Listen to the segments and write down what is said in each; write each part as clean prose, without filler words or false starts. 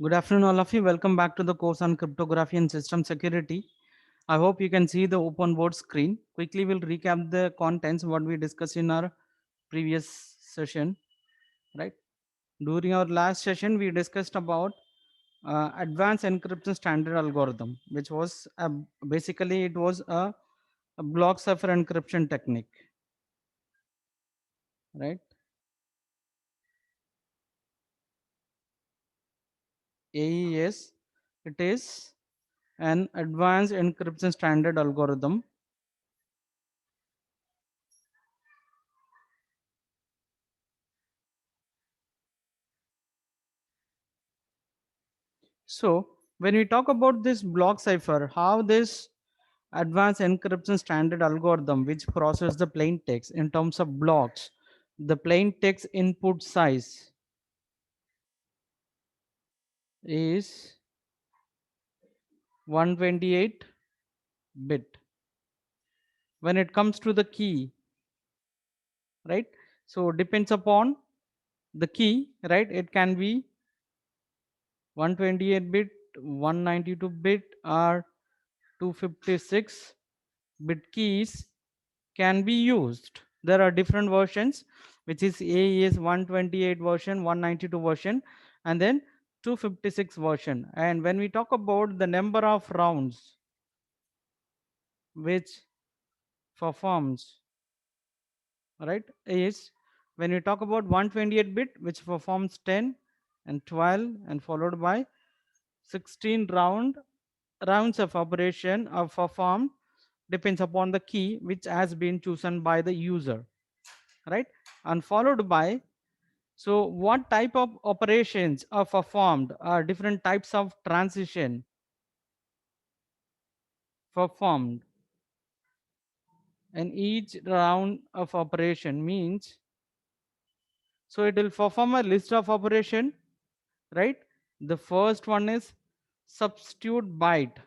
Good afternoon, all of you. Welcome back to the course on cryptography and system security. I hope you can see the open board screen. Quickly, we'll recap the contents what we discussed in our previous session. Right. During our last session, we discussed about advanced encryption standard algorithm, which was basically it was a block cipher encryption technique. Right. AES. It is an advanced encryption standard algorithm. So when we talk about this block cipher, how this advanced encryption standard algorithm which process the plain text in terms of blocks, the plain text input size is 128 bit. When it comes to the key, right? So depends upon the key, right? It can be 128 bit, 192 bit, or 256 bit keys can be used. There are different versions, which is AES 128 version, 192 version, and then 256 version. And when we talk about the number of rounds which performs, right, is when we talk about 128 bit, which performs 10 and 12, and followed by 16 rounds of operation are performed depends upon the key which has been chosen by the user, right, and followed by, so what type of operations are performed, are different types of transition performed, and each round of operation means, so it will perform a list of operation, right. The first one is substitute byte.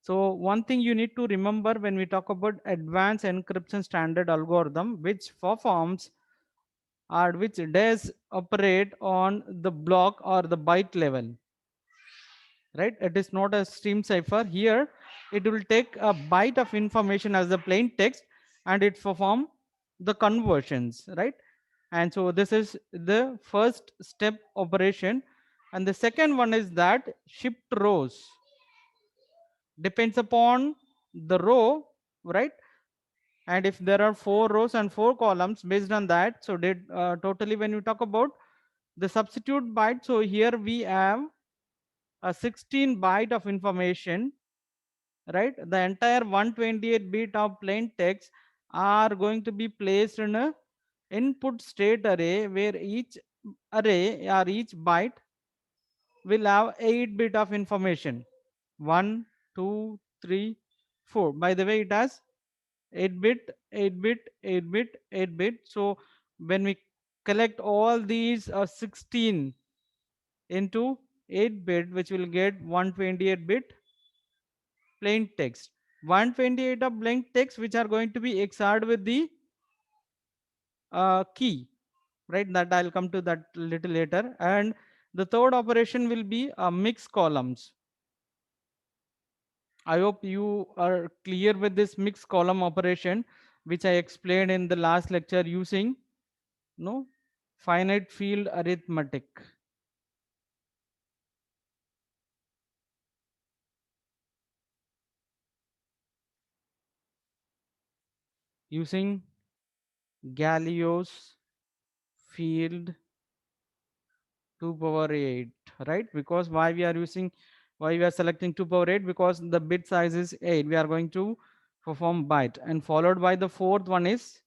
So one thing you need to remember when we talk about advanced encryption standard algorithm which performs or which does operate on the block or the byte level, right? It is not a stream cipher. Here it will take a byte of information as a plain text and it perform the conversions, right? And so this is the first step operation. And the second one is that shift rows depends upon the row, right? And if there are 4 rows and 4 columns, based on that, so did totally when you talk about the substitute byte, so here we have a 16 byte of information, right? The entire 128 bit of plain text are going to be placed in a input state array where each array or each byte will have 8 bit of information. 1, 2, 3, 4. By the way, it has 8 bit, 8 bit, 8 bit, 8 bit. So when we collect all these 16 into 8 bit, which will get 128 bit plain text. 128 of plain text which are going to be XORed with the key, right? That I'll come to that little later. And the third operation will be mix columns. I hope you are clear with this mix column operation, which I explained in the last lecture using no finite field arithmetic. Using Galileo's field 2 power 8, right? Because why we are selecting 2 power 8, because the bit size is 8. We are going to perform byte, and followed by the fourth one is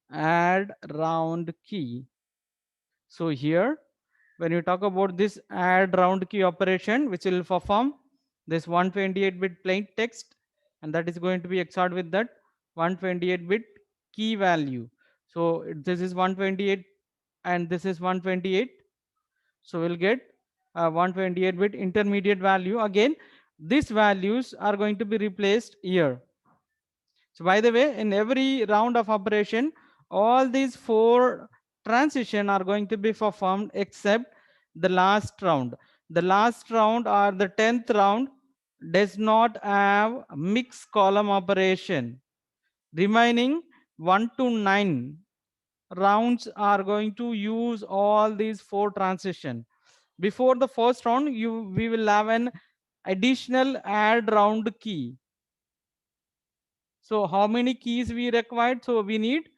add round key. So here when you talk about this add round key operation, which will perform this 128 bit plain text, and that is going to be XORed with that 128 bit key value. So this is 128 and this is 128, so we'll get 128 bit intermediate value. Again, these values are going to be replaced here. So by the way, in every round of operation, all these 4 transition are going to be performed except the last round. The last round or the 10th round does not have mixed column operation. Remaining 1 to 9 rounds are going to use all these four transition. Before the first round, we will have an additional add round key. So how many keys we required? So we need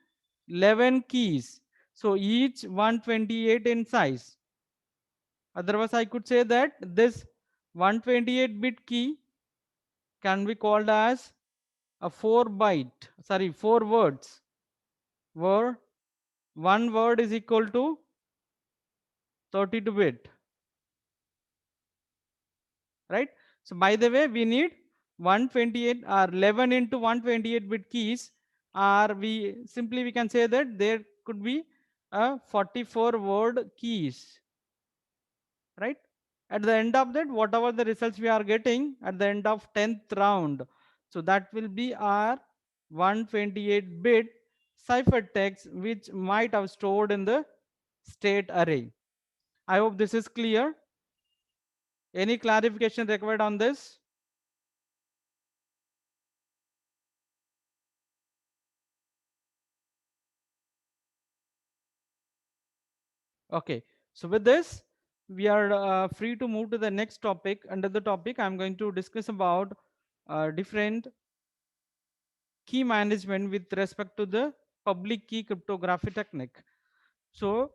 11 keys. So each 128 in size. Otherwise, I could say that this 128-bit key can be called as a 4 words, where one word is equal to 32-bit, right? So by the way, we need 128 or 11 into 128-bit keys, or we can say that there could be a 44 word keys, right? At the end of that, whatever the results we are getting at the end of 10th round, so that will be our 128-bit ciphertext which might have stored in the state array. I hope this is clear. Any clarification required on this? Okay, so with this, we are free to move to the next topic. Under the topic, I'm going to discuss about different key management with respect to the public key cryptography technique. So,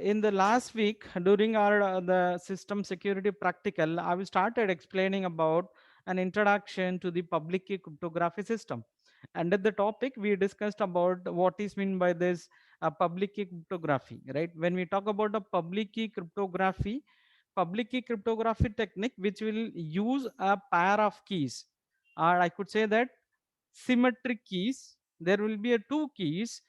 in the last week during our the system security practical, I started explaining about an introduction to the public key cryptography system. And at the topic, we discussed about what is mean by this public key cryptography, right? When we talk about a public key cryptography technique, which will use a pair of keys, or I could say that symmetric keys. There will be a two keys.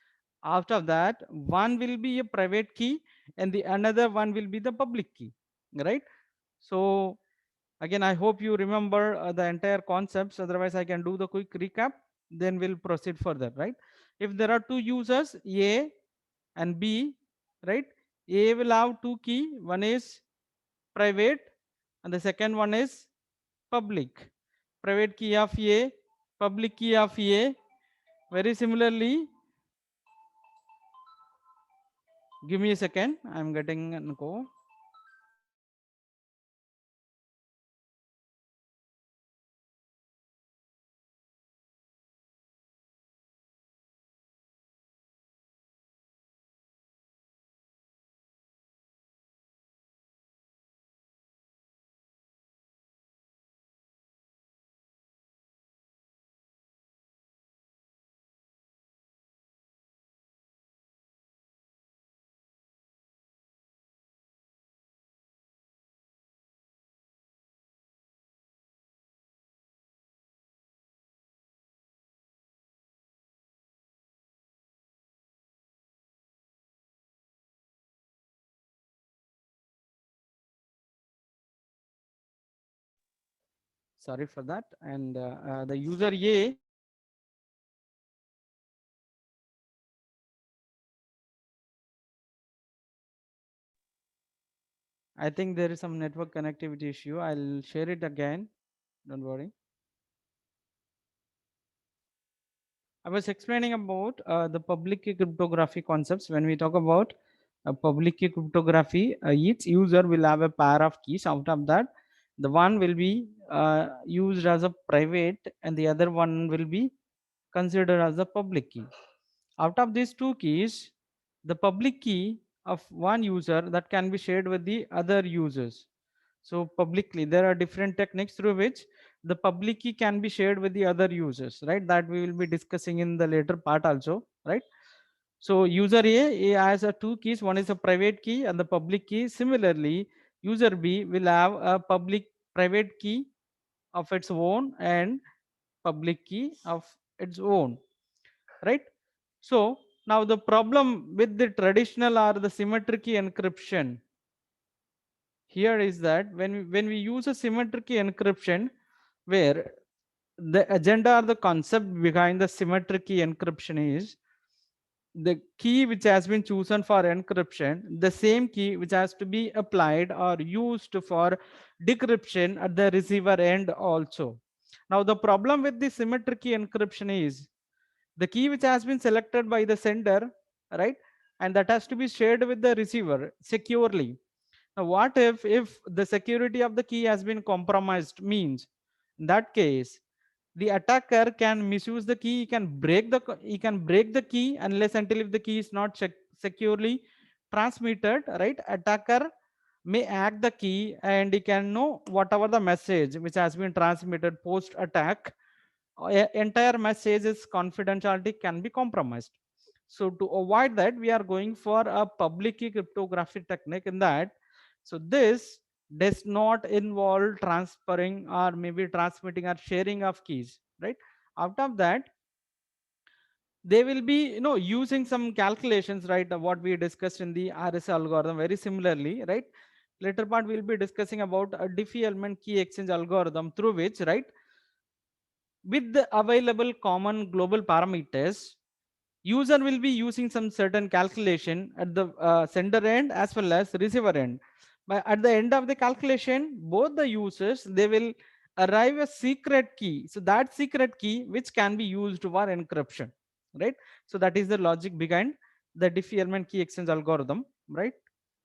After that, one will be a private key and the another one will be the public key, right? So again, I hope you remember the entire concepts. Otherwise, I can do the quick recap, then we'll proceed further, right? If there are two users, A and B, right? A will have two key. One is private and the second one is public. Private key of A, public key of A. Very similarly, give me a second. I'm getting an call. Sorry for that. And the user A, I think there is some network connectivity issue. I'll share it again. Don't worry. I was explaining about the public key cryptography concepts. When we talk about public key cryptography, each user will have a pair of keys. Out of that, the one will be used as a private and the other one will be considered as a public key. Out of these two keys, the public key of one user that can be shared with the other users. So publicly, there are different techniques through which the public key can be shared with the other users, right? That we will be discussing in the later part also, right? So user A has a two keys. One is a private key and the public key. Similarly, user B will have a public private key of its own and public key of its own, right? So now the problem with the traditional or the symmetric key encryption here is that when we use a symmetric key encryption, where the agenda or the concept behind the symmetric key encryption is the key which has been chosen for encryption, the same key which has to be applied or used for decryption at the receiver end also. Now, the problem with the symmetric key encryption is the key which has been selected by the sender, right? And that has to be shared with the receiver securely. Now, what if the security of the key has been compromised? Means in that case, the attacker can misuse the key. He can break the key unless until if the key is not securely transmitted, right? Attacker may hack the key and he can know whatever the message which has been transmitted post attack, entire message's confidentiality can be compromised. So to avoid that, we are going for a public key cryptography technique in that. So this does not involve transferring or maybe transmitting or sharing of keys, right? Out of that, they will be using some calculations, right? What we discussed in the RSA algorithm very similarly, right? Later part we'll be discussing about a Diffie element key exchange algorithm through which, right, with the available common global parameters, user will be using some certain calculation at the sender end as well as receiver end. But at the end of the calculation, both the users, they will arrive a secret key. So that secret key which can be used for encryption, right? So that is the logic behind the Diffie element key exchange algorithm, right?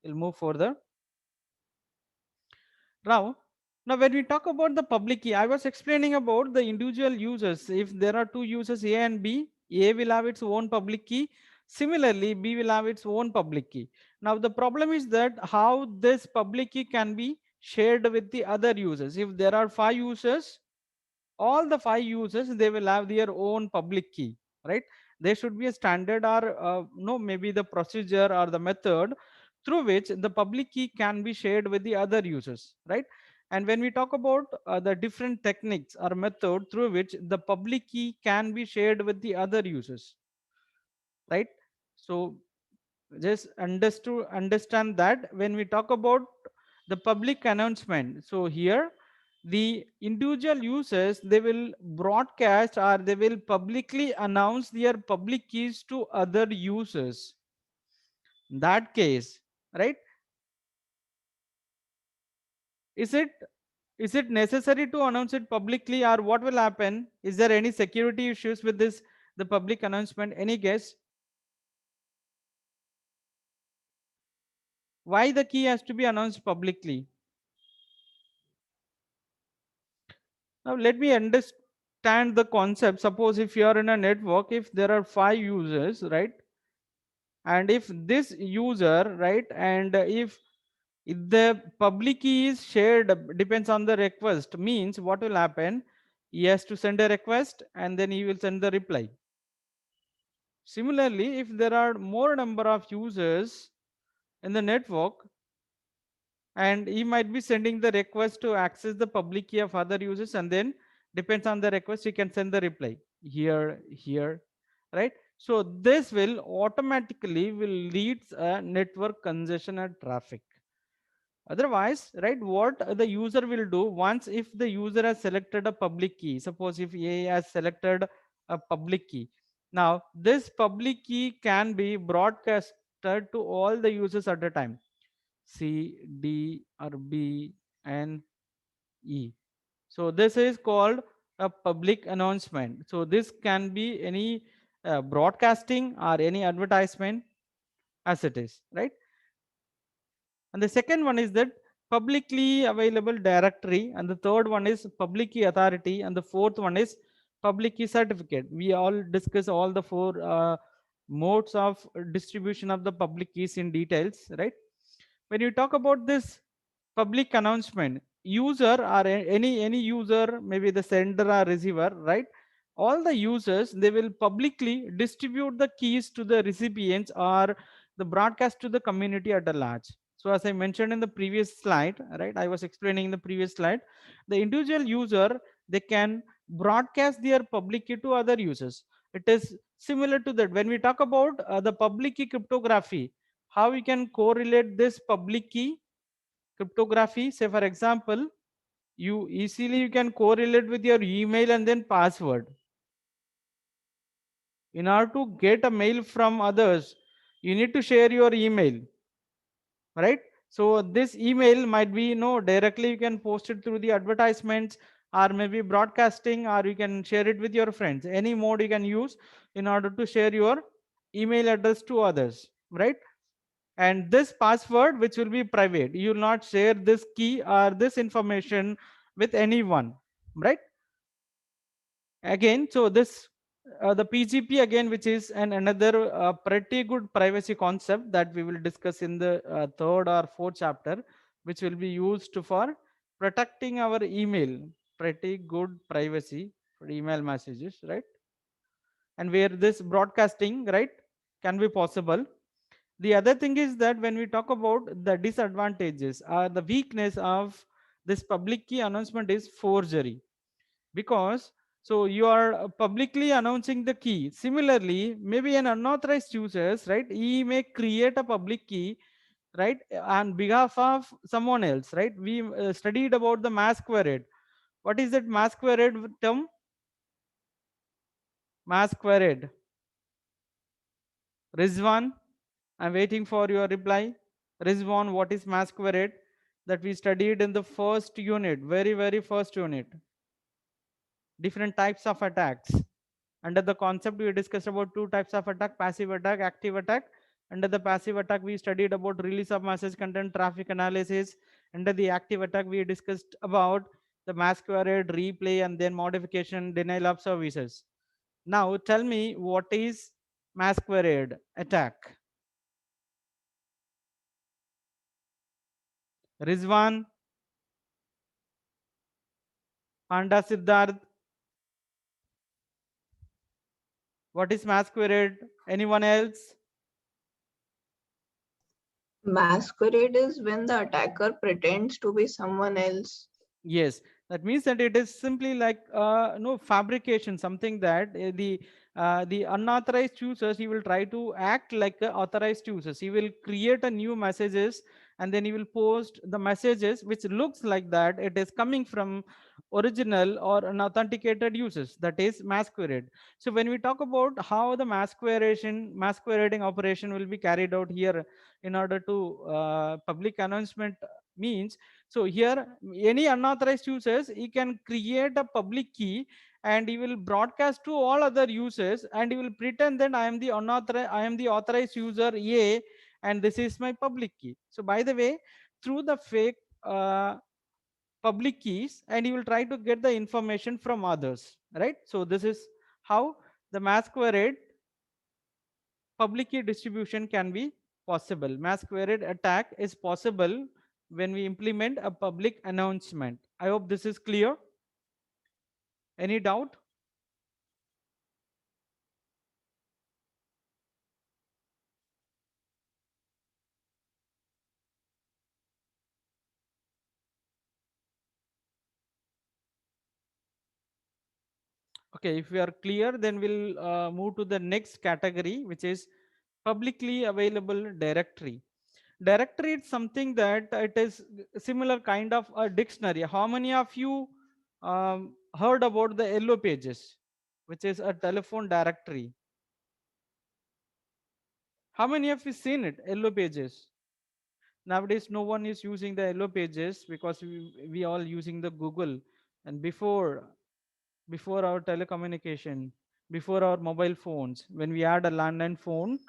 We'll move further. Now, when we talk about the public key, I was explaining about the individual users. If there are two users A and B, A will have its own public key. Similarly, B will have its own public key. Now, the problem is that how this public key can be shared with the other users. If there are 5 users, all the 5 users, they will have their own public key, right? There should be a standard or no, maybe the procedure or the method through which the public key can be shared with the other users, right? And when we talk about the different techniques or method through which the public key can be shared with the other users, right? So just understand that when we talk about the public announcement, so here the individual users, they will broadcast or they will publicly announce their public keys to other users. In that case, right, is it is it necessary to announce it publicly, or what will happen? Is there any security issues with this, the public announcement? Any guess why the key has to be announced publicly? Now, let me understand the concept. Suppose if you are in a network, if there are 5 users, right? And if this user, right, and if the public key is shared, depends on the request, means what will happen? He has to send a request and then he will send the reply. Similarly, if there are more number of users in the network, and he might be sending the request to access the public key of other users, and then depends on the request he can send the reply here, right? So this will automatically will leads a network congestion and traffic. Otherwise, right, what the user will do, once if the user has selected a public key, suppose if A has selected a public key, now this public key can be broadcasted to all the users at a time, C, D, or B, and E. So this is called a public announcement. So this can be any broadcasting or any advertisement as it is, right? And the second one is that publicly available directory, and the third one is public key authority, and the fourth one is public key certificate. We all discuss all the four modes of distribution of the public keys in details, right? When you talk about this public announcement, user or any user, maybe the sender or receiver, right, all the users, they will publicly distribute the keys to the recipients or the broadcast to the community at a large. So as I mentioned in the previous slide, right, I was explaining in the previous slide, the individual user, they can broadcast their public key to other users. It is similar to that when we talk about the public key cryptography, how we can correlate this public key cryptography. Say for example, you can correlate with your email and then password. In order to get a mail from others, you need to share your email, right? So this email might be, directly you can post it through the advertisements, or maybe broadcasting, or you can share it with your friends. Any mode you can use in order to share your email address to others, right? And this password, which will be private, you will not share this key or this information with anyone, right? Again, so this the PGP again, which is another pretty good privacy concept that we will discuss in the third or fourth chapter, which will be used for protecting our email. Pretty good privacy for email messages, right? And where this broadcasting, right, can be possible. The other thing is that when we talk about the disadvantages or the weakness of this public key announcement is forgery, because so you are publicly announcing the key. Similarly, maybe an unauthorized users, right, he may create a public key, right, on behalf of someone else, right? We studied about the masquerade. What is that masquerade term? Masquerade. Rizwan, I'm waiting for your reply. Rizwan, what is masquerade? That we studied in the first unit, very first unit. Different types of attacks. Under the concept, we discussed about two types of attack: passive attack, active attack. Under the passive attack, we studied about release of message content, traffic analysis. Under the active attack, we discussed about the masquerade, replay, and then modification, denial of services. Now, tell me, what is masquerade attack? Rizwan, Panda Siddharth, what is masquerade? Anyone else? Masquerade is when the attacker pretends to be someone else. Yes, that means that it is simply like no fabrication, something that the unauthorized users, he will try to act like a authorized users. He will create a new messages, and then he will post the messages which looks like that it is coming from original or an authenticated users. That is masquerade. So when we talk about how the masquerading operation will be carried out here in order to public announcement means, so here any unauthorized users, he can create a public key, and he will broadcast to all other users, and he will pretend that I am the authorized user A, and this is my public key. So by the way, through the fake public keys, and he will try to get the information from others, right? So this is how the masquerade public key distribution can be possible. Masquerade attack is possible when we implement a public announcement. I hope this is clear. Any doubt? Okay, if we are clear, then we'll move to the next category, which is publicly available directory. Directory is something that it is similar kind of a dictionary. How many of you heard about the Yellow Pages, which is a telephone directory? How many of you seen it, Yellow Pages? Nowadays no one is using the Yellow Pages, because we all using the Google. And before our telecommunication, before our mobile phones, when we had a landline phone,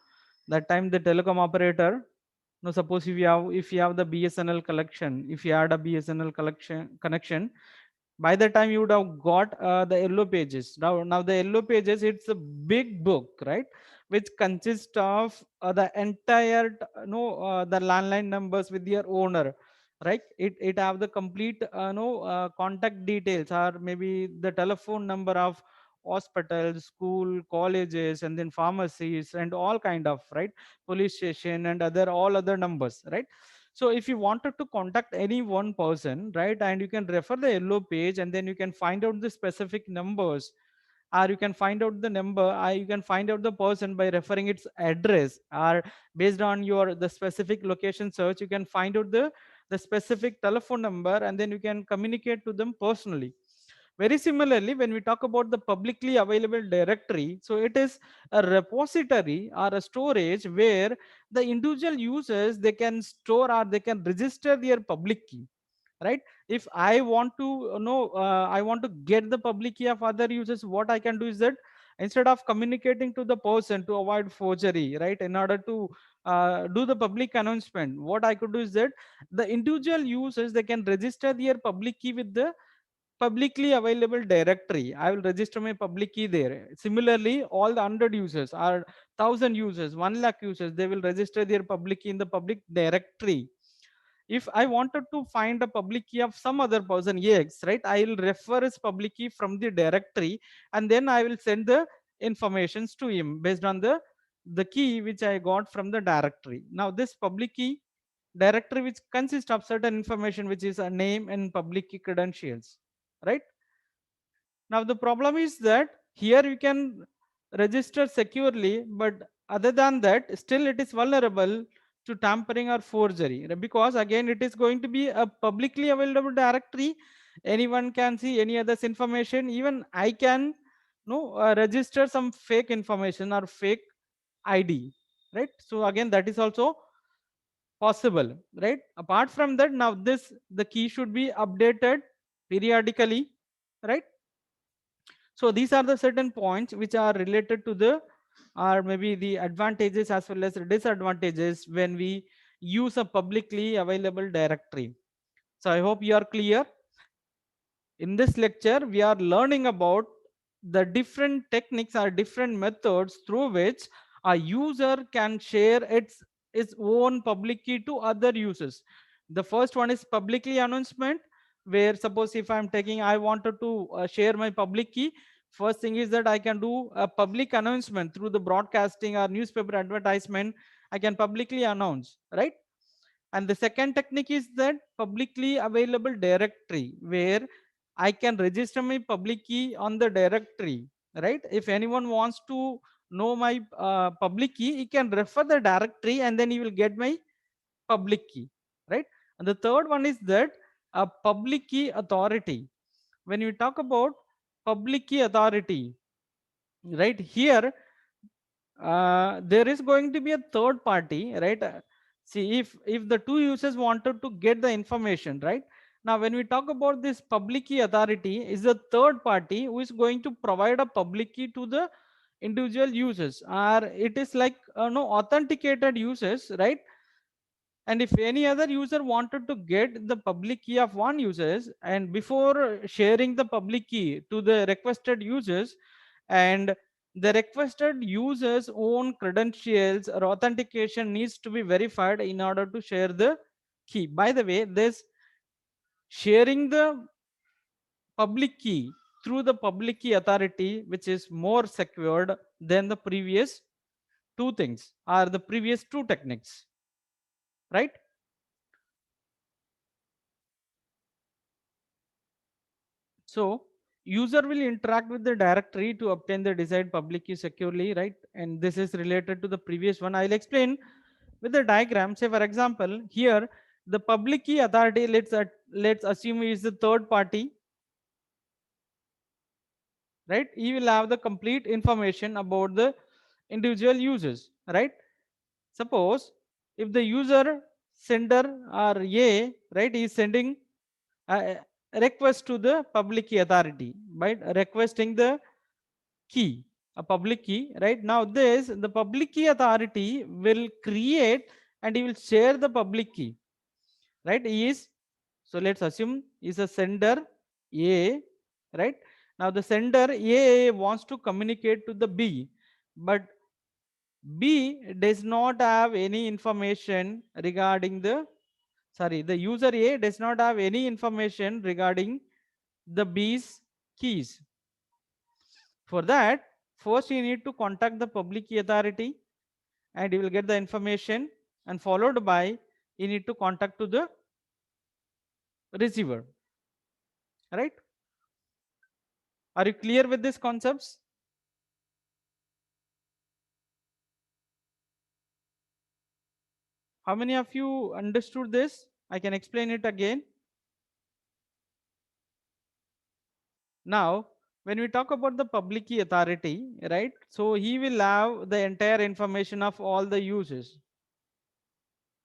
that time the telecom operator, no, suppose if you have the BSNL collection, if you had a BSNL collection connection, by the time you would have got the Yellow Pages. Now the Yellow Pages, it's a big book, right, which consists of the entire no the landline numbers with their owner, right? It have the complete no contact details, or maybe the telephone number of hospitals, school, colleges, and then pharmacies, and all kind of, right, police station, and other all other numbers, right? So if you wanted to contact any one person, right, and you can refer the Yellow Page, and then you can find out the specific numbers, or you can find out the number, or you can find out the person by referring its address, or based on your the specific location search, you can find out the specific telephone number, and then you can communicate to them personally. Very similarly, when we talk about the publicly available directory, so it is a repository or a storage where the individual users, they can store or they can register their public key, right? If I want to know, I want to get the public key of other users, what I can do is that instead of communicating to the person to avoid forgery, right, in order to do the public announcement, what I could do is that the individual users, they can register their public key with the publicly available directory. I will register my public key there. Similarly, all the 100 users or 1000 users, 1 lakh users, they will register their public key in the public directory. If I wanted to find a public key of some other person X, right, I will refer his public key from the directory, and then I will send the informations to him based on the key which I got from the directory. Now this public key directory, which consists of certain information, which is a name and public key credentials, right? Now the problem is that here you can register securely, but other than that, still it is vulnerable to tampering or forgery, because again it is going to be a publicly available directory. Anyone can see any other's information. Even I can no register some fake information or fake ID, right? So again that is also possible, right? Apart from that, now this the key should be updated periodically, right? So these are the certain points which are related to the, or maybe the advantages as well as the disadvantages when we use a publicly available directory. So I hope you are clear. In this lecture, we are learning about the different techniques or different methods through which a user can share its own public key to other users. The first one is publicly announcement, where suppose if I'm taking, I wanted to share my public key. First thing is that I can do a public announcement through the broadcasting or newspaper advertisement. I can publicly announce, right? And the second technique is that publicly available directory, where I can register my public key on the directory, right? If anyone wants to know my public key, he can refer the directory and then he will get my public key, right? And the third one is that a public key authority. When you talk about public key authority, right, here there is going to be a third party, right? See, if the two users wanted to get the information, right? Now when we talk about this public key authority, is the third party who is going to provide a public key to the individual users, or it is like no authenticated users, right? And if any other user wanted to get the public key of one users, and before sharing the public key to the requested users, and the requested users own credentials or authentication needs to be verified in order to share the key. By the way, this sharing the public key through the public key authority, which is more secured than the previous two things, or the previous two techniques, right? So user will interact with the directory to obtain the desired public key securely, right? And this is related to the previous one. I'll explain with the diagram. Say for example, here the public key authority, let's assume is the third party, right? He will have the complete information about the individual users, right? Suppose if the user sender or A, right, is sending a request to the public key authority by requesting the key, a public key, right? Now this the public key authority will create and he will share the public key, right? He is, so let's assume is a sender A, right? Now the sender A wants to communicate to the B, but B does not have any information regarding the, sorry, the user A does not have any information regarding the B's keys. For that, first you need to contact the public key authority and you will get the information, and followed by you need to contact to the receiver, right? Are you clear with these concepts? How many of you understood this? I can explain it again. Now, when we talk about the public key authority, right? So he will have the entire information of all the users.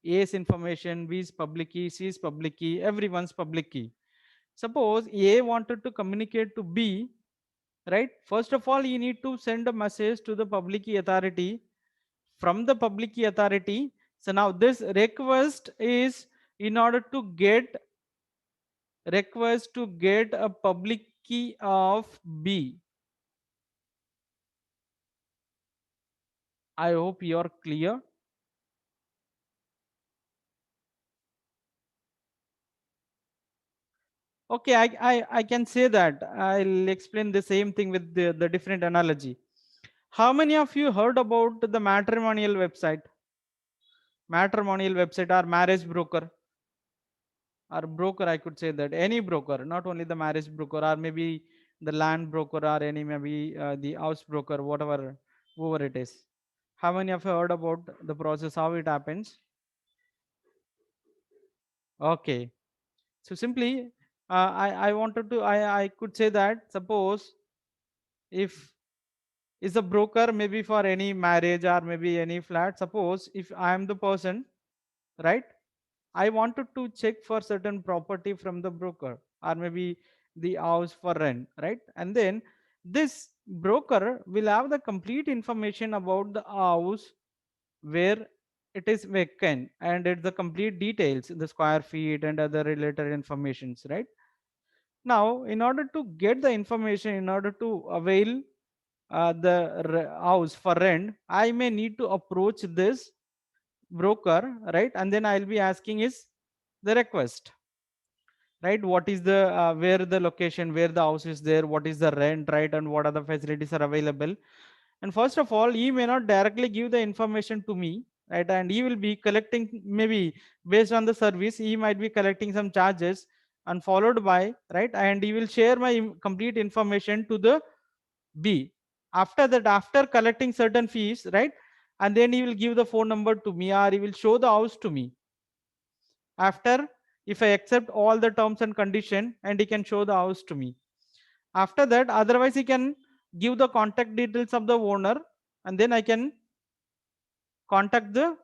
A's information, B's public key, C's public key, everyone's public key. Suppose A wanted to communicate to B, right? First of all, you need to send a message to the public key authority from the public key authority. So now this request to get a public key of B. I hope you're clear. Okay, I can say that. I'll explain the same thing with the different analogy. How many of you heard about the matrimonial website? Matrimonial website or marriage broker? Or broker, I could say that. Any broker, not only the marriage broker, or maybe the land broker, or any maybe the house broker, whoever it is. How many of you heard about the process, how it happens? Okay. So simply, I wanted to, I could say that suppose if is a broker maybe for any marriage or maybe any flat. Suppose if I am the person, right? I wanted to check for certain property from the broker or maybe the house for rent, right? And then this broker will have the complete information about the house where it is vacant and it's the complete details, the square feet and other related informations, right? Now, in order to get the information, in order to avail house for rent, I may need to approach this broker, right? And then I'll be asking is the request, right? What is the where the location, where the house is there, what is the rent, right? And what are the facilities are available. And first of all, he may not directly give the information to me, right? And he will be collecting, maybe based on the service, he might be collecting some charges, and followed by, right? And he will share my complete information to the B. After that, after collecting certain fees, right? And then he will give the phone number to me, or he will show the house to me. After, if I accept all the terms and condition, and he can show the house to me. After that, otherwise he can give the contact details of the owner, and then I can contact the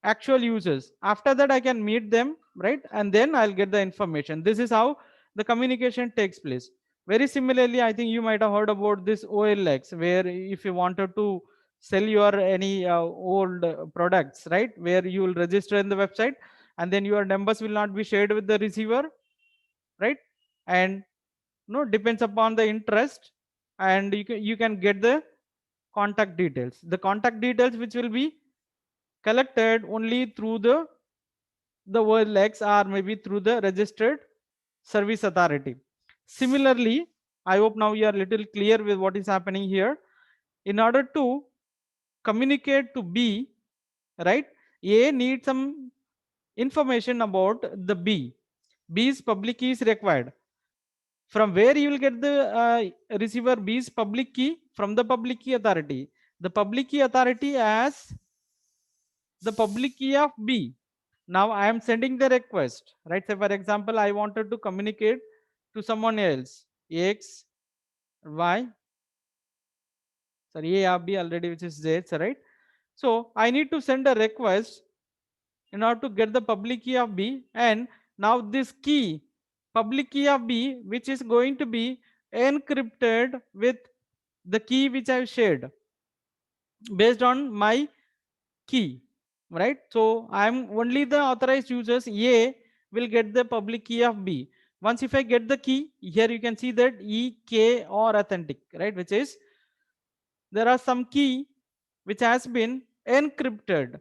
actual users. After that, I can meet them, right? And then I'll get the information. This is how the communication takes place. Very similarly, I think you might have heard about this OLX, where if you wanted to sell your any old products, right? Where you will register in the website, and then your numbers will not be shared with the receiver, right? And no, depends upon the interest, and you can get the contact details. The contact details which will be collected only through the OLX or maybe through the registered service authority. Similarly, I hope now you are little clear with what is happening here. In order to communicate to B, right? A needs some information about the B. B's public key is required. From where you will get the receiver B's public key? From the public key authority. The public key authority as the public key of B. Now I am sending the request, right? Say for example, I wanted to communicate to someone else, X, Y, sorry, A or B already, which is Z, right? So I need to send a request in order to get the public key of B, and now this key, public key of B, which is going to be encrypted with the key which I've shared based on my key, right? So I'm only the authorized users A will get the public key of B. Once if I get the key, here you can see that EK or authentic, right? Which is there are some key which has been encrypted,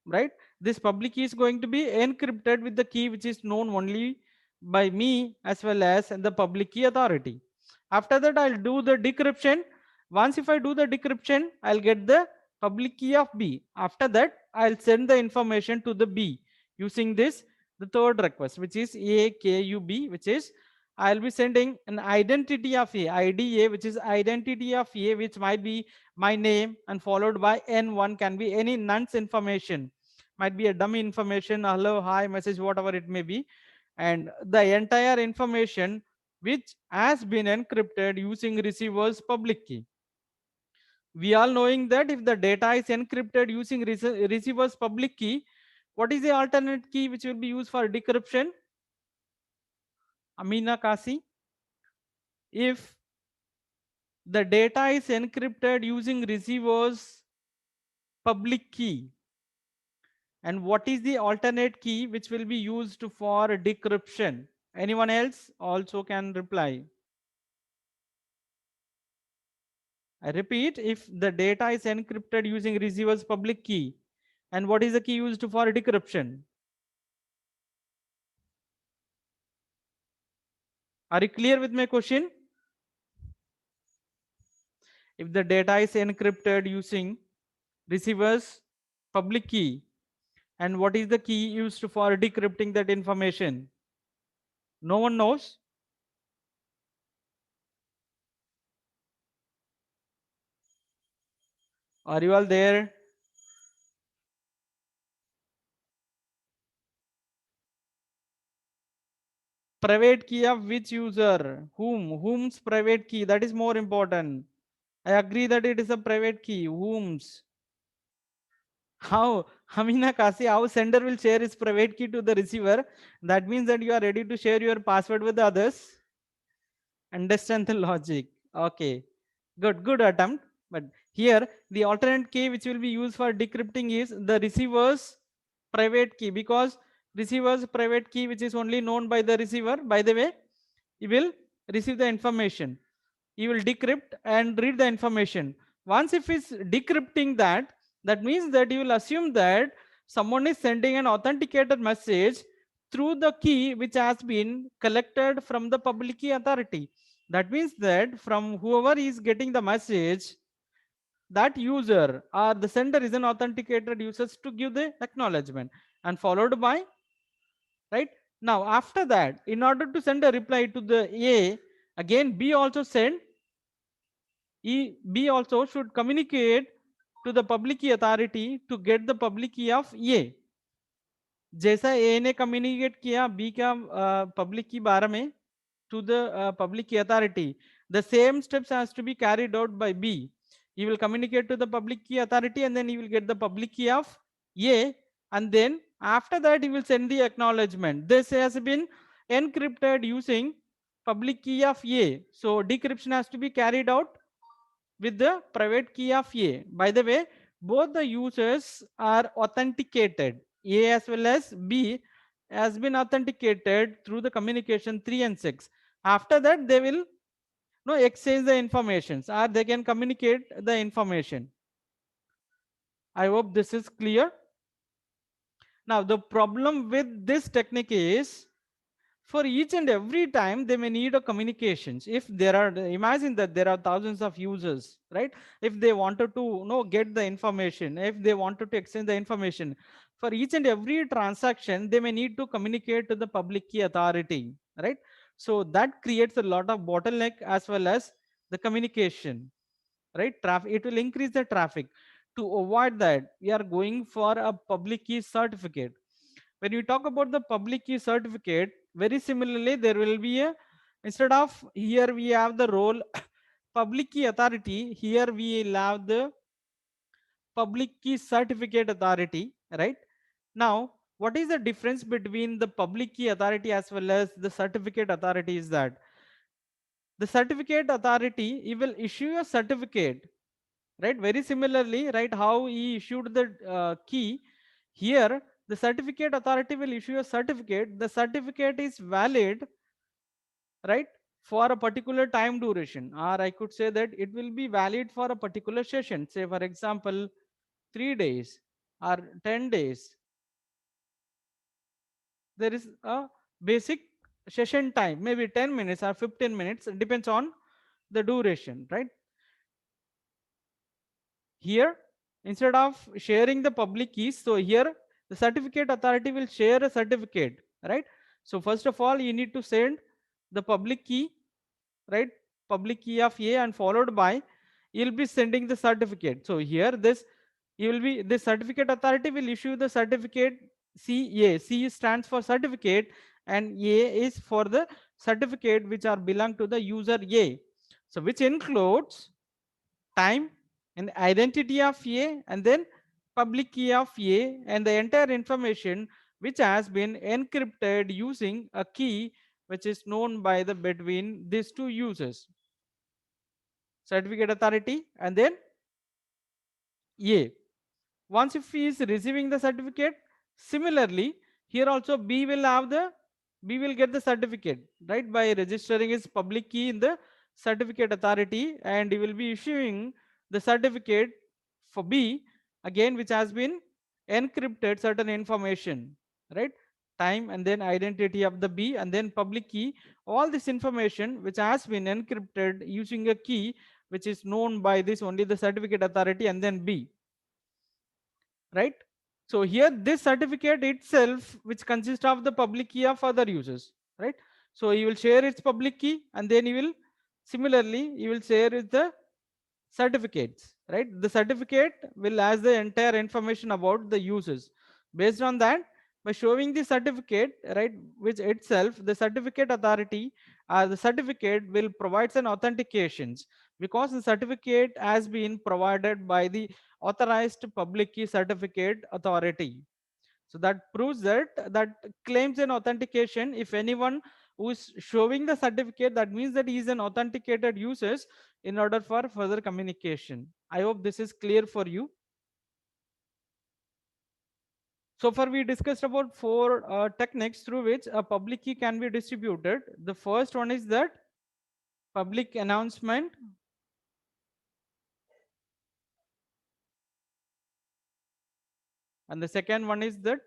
right? This public key is going to be encrypted with the key which is known only by me as well as the public key authority. After that, I'll do the decryption. Once if I do the decryption, I'll get the public key of B. After that, I'll send the information to the B using this the third request, which is AKUB, which is I'll be sending an identity of A, IDA, which is identity of A, which might be my name, and followed by N1 can be any nonce information, might be a dummy information, hello, hi, message, whatever it may be. And the entire information which has been encrypted using receiver's public key. We all knowing that if the data is encrypted using receiver's public key, what is the alternate key which will be used for decryption? Amina Kasi, if the data is encrypted using receiver's public key, and what is the alternate key which will be used for decryption? Anyone else also can reply. I repeat, if the data is encrypted using receiver's public key, and what is the key used for decryption? Are you clear with my question? If the data is encrypted using receiver's public key, and what is the key used for decrypting that information? No one knows. Are you all there? Private key of which user? Whom's private key? That is more important. I agree that it is a private key. Whom's? How? Hamina Kasi, how sender will share his private key to the receiver? That means that you are ready to share your password with others. Understand the logic. Okay. Good attempt. But here the alternate key which will be used for decrypting is the receiver's private key, because receiver's private key, which is only known by the receiver, by the way, he will receive the information. He will decrypt and read the information. Once if he's decrypting that, that means that you will assume that someone is sending an authenticated message through the key which has been collected from the public key authority. That means that from whoever is getting the message, that user or the sender is an authenticated user to give the acknowledgement, and followed by, right? Now after that, in order to send a reply to the A, again B also send, B also should communicate to the public key authority to get the public key of A. जैसा A ने communicate किया B का public key बारे में to the public key authority, the same steps has to be carried out by B. He will communicate to the public key authority, and then he will get the public key of A, and then after that he will send the acknowledgement. This has been encrypted using public key of A, so decryption has to be carried out with the private key of A. By the way, both the users are authenticated. A as well as B has been authenticated through the communication 3 and 6. After that, they will exchange the informations, or they can communicate the information. I hope this is clear. Now, the problem with this technique is, for each and every time they may need a communications. If there are, imagine that there are thousands of users, right? If they wanted to get the information, if they wanted to exchange the information, for each and every transaction they may need to communicate to the public key authority, right? So that creates a lot of bottleneck as well as the communication, right? Traffic, it will increase the traffic. To avoid that, we are going for a public key certificate. When you talk about the public key certificate, very similarly there will be a, instead of here we have the role public key authority, here we will have the public key certificate authority, right? Now what is the difference between the public key authority as well as the certificate authority is that the certificate authority, he will issue a certificate, right? Very similarly, right, how he issued the key, here the certificate authority will issue a certificate. The certificate is valid, right, for a particular time duration, or I could say that it will be valid for a particular session, say for example 3 days or 10 days. There is a basic session time, maybe 10 minutes or 15 minutes, it depends on the duration, right? Here, instead of sharing the public keys, so here the certificate authority will share a certificate, right? So first of all you need to send the public key, right, public key of A, and followed by you'll be sending the certificate. So here this, you will be, the certificate authority will issue the certificate CA. C stands for certificate and A is for the certificate which are belong to the user A. So which includes time and identity of A, and then public key of A, and the entire information which has been encrypted using a key which is known by the between these two users, certificate authority and then A. Once if he is receiving the certificate, similarly here also B will get the certificate, right, by registering his public key in the certificate authority, and he will be issuing the certificate for B again, which has been encrypted certain information, right, time and then identity of the B and then public key, all this information which has been encrypted using a key which is known by this only the certificate authority and then B, right. So here this certificate itself which consists of the public key of other users, right. So you will share its public key and then you will similarly you will share it the certificates, right. The certificate will has the entire information about the users. Based on that, by showing the certificate, right, which itself the certificate authority the certificate will provides an authentications, because the certificate has been provided by the authorized public key certificate authority. So that proves that claims an authentication. If anyone who is showing the certificate, that means that he is an authenticated users in order for further communication. I hope this is clear for you. So far we discussed about four techniques through which a public key can be distributed. The first one is that public announcement, and the second one is that